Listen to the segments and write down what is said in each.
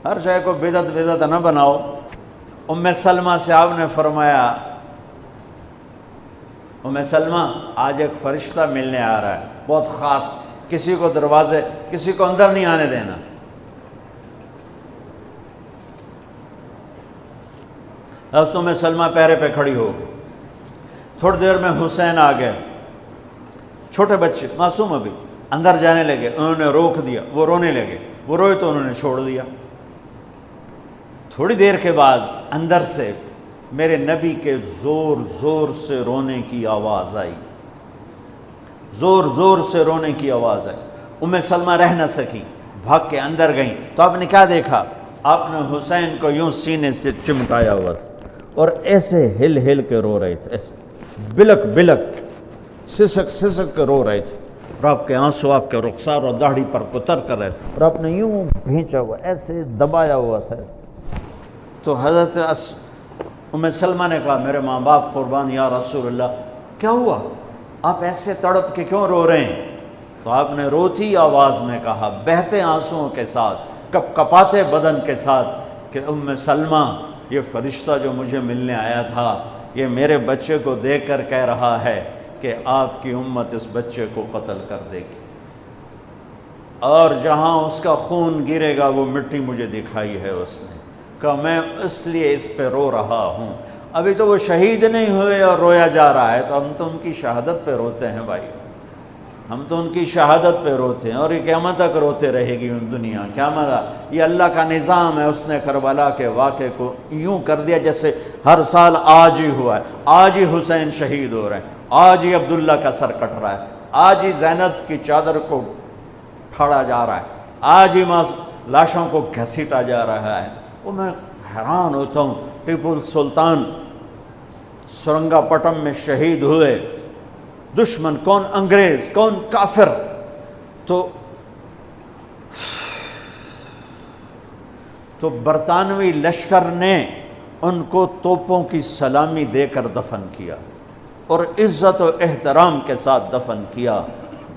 ہر شے کو بدعت نہ بناؤ۔ ام سلمہ سے آپ نے فرمایا ام سلمہ آج ایک فرشتہ ملنے آ رہا ہے بہت خاص، کسی کو کسی کو اندر نہیں آنے دینا۔ حضرت ام سلمہ پیرے پہ کھڑی ہو گئی۔ تھوڑی دیر میں حسین آ گئے، چھوٹے بچے معصوم ابھی، اندر جانے لگے، انہوں نے روک دیا، وہ رونے لگے، وہ روئے تو انہوں نے چھوڑ دیا۔ تھوڑی دیر کے بعد اندر سے میرے نبی کے زور زور سے رونے کی آواز آئی، زور زور سے رونے کی آواز آئی۔ ام سلمہ رہ نہ سکی، بھاگ کے اندر گئیں تو آپ نے کیا دیکھا؟ آپ نے حسین کو یوں سینے سے چمٹایا ہوا تھا اور ایسے ہل ہل کے رو رہے تھے، ایسے بلک بلک سسک سسک کے رو رہے تھے، اور آپ کے آنسو آپ کے رخسار اور داڑھی پر اتر کر رہے تھے، اور آپ نے یوں بھینچا ہوا ایسے دبایا ہوا تھا۔ تو حضرت ام سلمہ نے کہا میرے ماں باپ قربان یا رسول اللہ، کیا ہوا؟ آپ ایسے تڑپ کے کیوں رو رہے ہیں؟ تو آپ نے روتی آواز میں کہا، بہتے آنسوؤں کے ساتھ، کپ کپاتے بدن کے ساتھ، کہ ام سلمہ یہ فرشتہ جو مجھے ملنے آیا تھا یہ میرے بچے کو دیکھ کر کہہ رہا ہے کہ آپ کی امت اس بچے کو قتل کر دے گی، اور جہاں اس کا خون گرے گا وہ مٹی مجھے دکھائی ہے اس نے، کہ میں اس لیے اس پہ رو رہا ہوں۔ ابھی تو وہ شہید نہیں ہوئے اور رویا جا رہا ہے، تو ہم تو ان کی شہادت پہ روتے ہیں بھائی، ہم تو ان کی شہادت پہ روتے ہیں، اور یہ قیامت تک روتے رہے گی دنیا۔ قیامت یہ اللہ کا نظام ہے، اس نے کربلا کے واقعے کو یوں کر دیا جیسے ہر سال آج ہی ہوا ہے، آج ہی حسین شہید ہو رہے ہیں، آج ہی عبداللہ کا سر کٹ رہا ہے، آج ہی زینب کی چادر کو پھاڑا جا رہا ہے، آج ہی لاشوں کو گھسیٹا جا رہا ہے۔ وہ میں حیران ہوتا ہوں، ٹیپو سلطان سرنگا پٹم میں شہید ہوئے، دشمن کون انگریز کون کافر، تو برطانوی لشکر نے ان کو توپوں کی سلامی دے کر دفن کیا اور عزت و احترام کے ساتھ دفن کیا،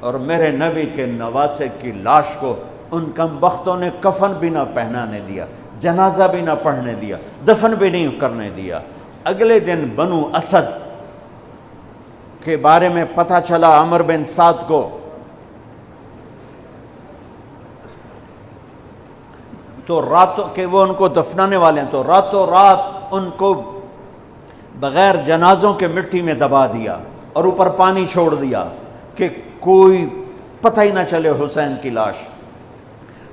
اور میرے نبی کے نواسے کی لاش کو ان کم بختوں نے کفن بھی نہ پہنانے دیا، جنازہ بھی نہ پڑھنے دیا، دفن بھی نہیں کرنے دیا۔ اگلے دن بنو اسد کے بارے میں پتہ چلا عمر بن سعد کو، تو راتوں کہ وہ ان کو دفنانے والے ہیں، تو راتوں رات ان کو بغیر جنازوں کے مٹی میں دبا دیا اور اوپر پانی چھوڑ دیا کہ کوئی پتہ ہی نہ چلے حسین کی لاش۔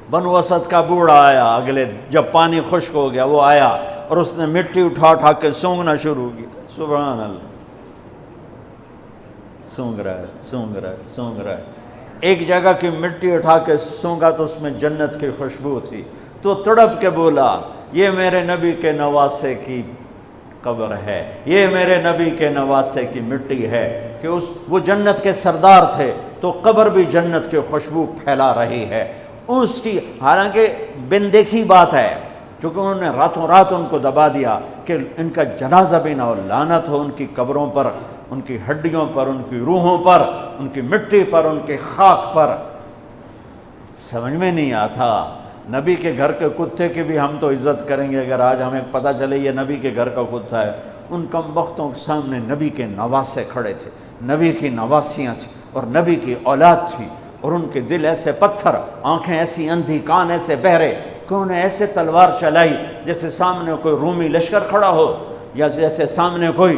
بنو اسد کا بوڑھا آیا، اگلے جب پانی خشک ہو گیا وہ آیا اور اس نے مٹی اٹھا اٹھا کے سونگنا شروع کی، سبحان اللہ، سونگ رہا ہے سونگ رہا ہے سونگ رہا ہے۔ ایک جگہ کی مٹی اٹھا کے سونگا تو اس میں جنت کی خوشبو تھی، تو تڑپ کے بولا یہ میرے نبی کے نواسے کی قبر ہے، یہ میرے نبی کے نواسے کی مٹی ہے، کہ وہ جنت کے سردار تھے تو قبر بھی جنت کی خوشبو پھیلا رہی ہے اس کی۔ حالانکہ بن دیکھی بات ہے، کیونکہ انہوں نے راتوں رات ان کو دبا دیا کہ ان کا جنازہ بھی نہ ہو، لعنت ہو ان کی قبروں پر، ان کی ہڈیوں پر، ان کی روحوں پر، ان کی مٹی پر، ان کی خاک پر۔ سمجھ میں نہیں آتا، نبی کے گھر کے کتے کی بھی ہم تو عزت کریں گے اگر آج ہمیں پتہ چلے یہ نبی کے گھر کا کتا ہے۔ ان کم بختوں کے سامنے نبی کے نواسے کھڑے تھے، نبی کی نواسیاں تھیں اور نبی کی اولاد تھی، اور ان کے دل ایسے پتھر، آنکھیں ایسی اندھی، کان ایسے بہرے کہ انہیں ایسے تلوار چلائی جیسے سامنے کوئی رومی لشکر کھڑا ہو، یا جیسے سامنے کوئی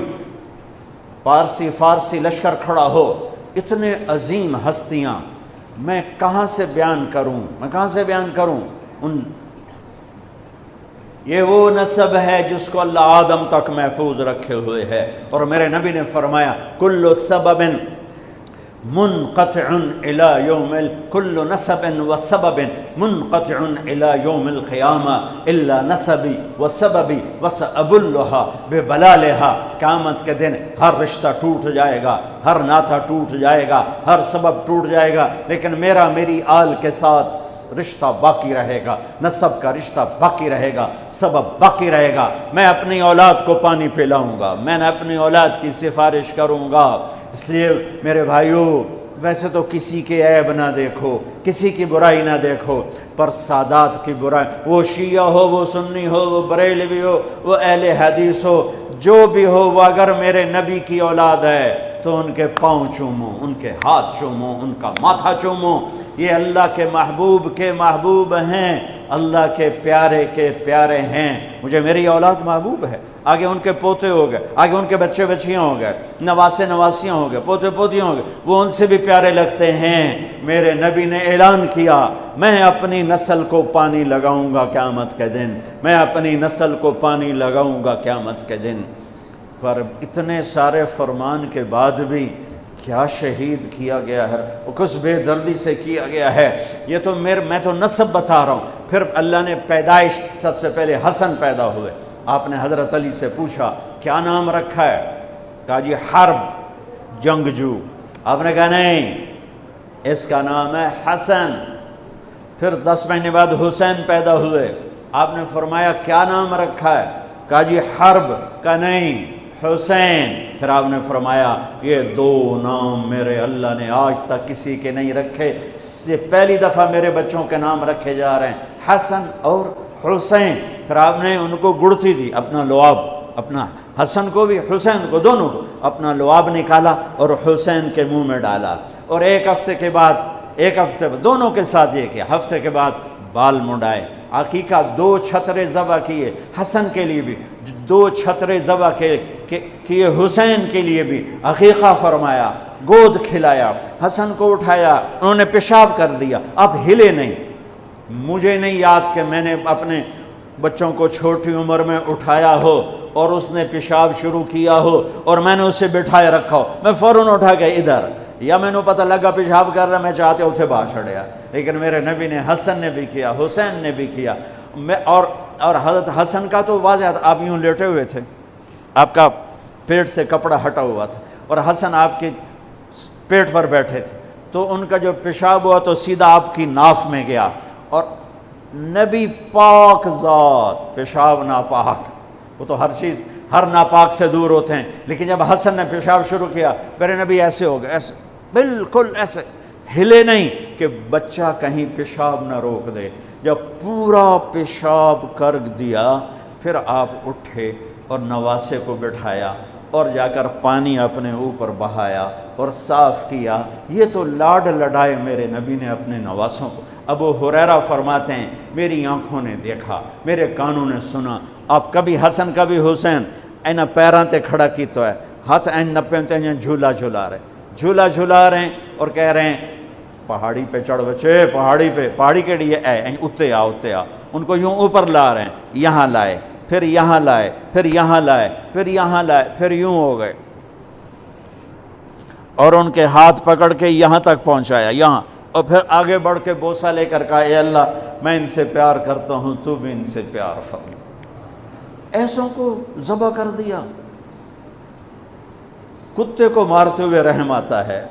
فارسی لشکر کھڑا ہو۔ اتنے عظیم ہستیاں، میں کہاں سے بیان کروں؟ یہ وہ نسب ہے جس کو اللہ آدم تک محفوظ رکھے ہوئے ہے، اور میرے نبی نے فرمایا کل سبب منقطع الى یوم کل نسب و سبب منقطع الى یوم القیامہ الا نسبی و سببی وسأبلها ببلالها۔ قیامت کے دن ہر رشتہ ٹوٹ جائے گا، ہر ناطہ ٹوٹ جائے گا، ہر سبب ٹوٹ جائے گا، لیکن میری آل کے ساتھ رشتہ باقی رہے گا، نسب کا رشتہ باقی رہے گا، سبب باقی رہے گا۔ میں اپنی اولاد کو پانی پلاؤں گا، میں نے اپنی اولاد کی سفارش کروں گا۔ اس لیے میرے بھائیوں، ویسے تو کسی کے عیب نہ دیکھو، کسی کی برائی نہ دیکھو، پر سادات کی برائی، وہ شیعہ ہو، وہ سنی ہو، وہ بریلوی ہو، وہ اہل حدیث ہو، جو بھی ہو، وہ اگر میرے نبی کی اولاد ہے تو ان کے پاؤں چومو، ان کے ہاتھ چومو، ان کا ماتھا چومو۔ یہ اللہ کے محبوب ہیں، اللہ کے پیارے ہیں۔ مجھے میری اولاد محبوب ہے، آگے ان کے پوتے ہو گئے، آگے ان کے بچے بچیاں ہو گئے، نواسیاں ہو گئے، پوتے پوتیاں ہو گئے، وہ ان سے بھی پیارے لگتے ہیں۔ میرے نبی نے اعلان کیا، میں اپنی نسل کو پانی لگاؤں گا قیامت کے دن، میں اپنی نسل کو پانی لگاؤں گا قیامت کے دن۔ پر اتنے سارے فرمان کے بعد بھی کیا شہید کیا گیا ہے، وہ کس بے دردی سے کیا گیا ہے۔ یہ تو میں تو نسب بتا رہا ہوں۔ پھر اللہ نے پیدائش، سب سے پہلے حسن پیدا ہوئے۔ آپ نے حضرت علی سے پوچھا کیا نام رکھا ہے؟ کہا جی حرب، جنگجو۔ آپ نے کہا نہیں، اس کا نام ہے حسن۔ پھر 10 مہینے بعد حسین پیدا ہوئے۔ آپ نے فرمایا کیا نام رکھا ہے؟ کہا جی حرب۔ کہا نہیں، حسین۔ پھر آپ نے فرمایا یہ 2 نام میرے اللہ نے آج تک کسی کے نہیں رکھے، سے پہلی دفعہ میرے بچوں کے نام رکھے جا رہے ہیں، حسن اور حسین۔ پھر آپ نے ان کو گڑتی دی، اپنا لعاب، اپنا حسن کو بھی حسین کو، دونوں کو اپنا لعاب نکالا اور حسین کے منہ میں ڈالا۔ اور ایک ہفتے بعد دونوں کے ساتھ یہ کیا، ہفتے کے بعد بال منڈائے، عقیقہ 2 چھترے ذبح کیے حسن کے لیے بھی، 2 چھترے ذبح کیے حسین کے لیے بھی، عقیقہ فرمایا، گود کھلایا، حسن کو اٹھایا، انہوں نے پیشاب کر دیا، اب ہلے نہیں۔ مجھے نہیں یاد کہ میں نے اپنے بچوں کو چھوٹی عمر میں اٹھایا ہو اور اس نے پیشاب شروع کیا ہو اور میں نے اسے بٹھائے رکھا ہو، میں فوراً اٹھا کے ادھر، یا میں نے پتہ لگا پیشاب کر رہا، میں چاہتے اتھے باہر چھڑیا۔ لیکن میرے نبی نے، حسن نے بھی کیا، حسین نے بھی کیا۔ اور حضرت حسن کا تو واضح تھا، آپ یوں لیٹے ہوئے تھے، آپ کا پیٹ سے کپڑا ہٹا ہوا تھا، اور حسن آپ کے پیٹ پر بیٹھے تھے، تو ان کا جو پیشاب ہوا تو سیدھا آپ کی ناف میں گیا، اور نبی پاک ذات، پیشاب ناپاک، وہ تو ہر ناپاک سے دور ہوتے ہیں، لیکن جب حسن نے پیشاب شروع کیا میرے نبی ایسے ہو گئے، ایسے بالکل ایسے ہلے نہیں کہ بچہ کہیں پیشاب نہ روک دے۔ جب پورا پیشاب کر دیا پھر آپ اٹھے اور نواسے کو بٹھایا اور جا کر پانی اپنے اوپر بہایا اور صاف کیا۔ یہ تو لاڈ لڈائے میرے نبی نے اپنے نواسوں کو۔ ابو ہریرہ فرماتے ہیں میری آنکھوں نے دیکھا، میرے کانوں نے سنا، آپ کبھی حسن کبھی حسین اینا پیراں تے کھڑا کی تو ہے، ہاتھ این نپے تے جھولا جھلا رہے ہیں اور کہہ رہے ہیں پہاڑی پہ چڑھ بچے، پہاڑی کے لیے اتے آ۔ ان کو یوں اوپر لا رہے ہیں، یہاں لائے، پھر یہاں لائے، پھر یہاں لائے، پھر یہاں لائے، پھر یوں ہو گئے، اور ان کے ہاتھ پکڑ کے یہاں تک پہنچایا، یہاں، اور پھر آگے بڑھ کے بوسہ لے کر کہا اے اللہ میں ان سے پیار کرتا ہوں، تو بھی ان سے پیار فرما۔ ایسوں کو ذبح کر دیا۔ کتے کو مارتے ہوئے رحم آتا ہے،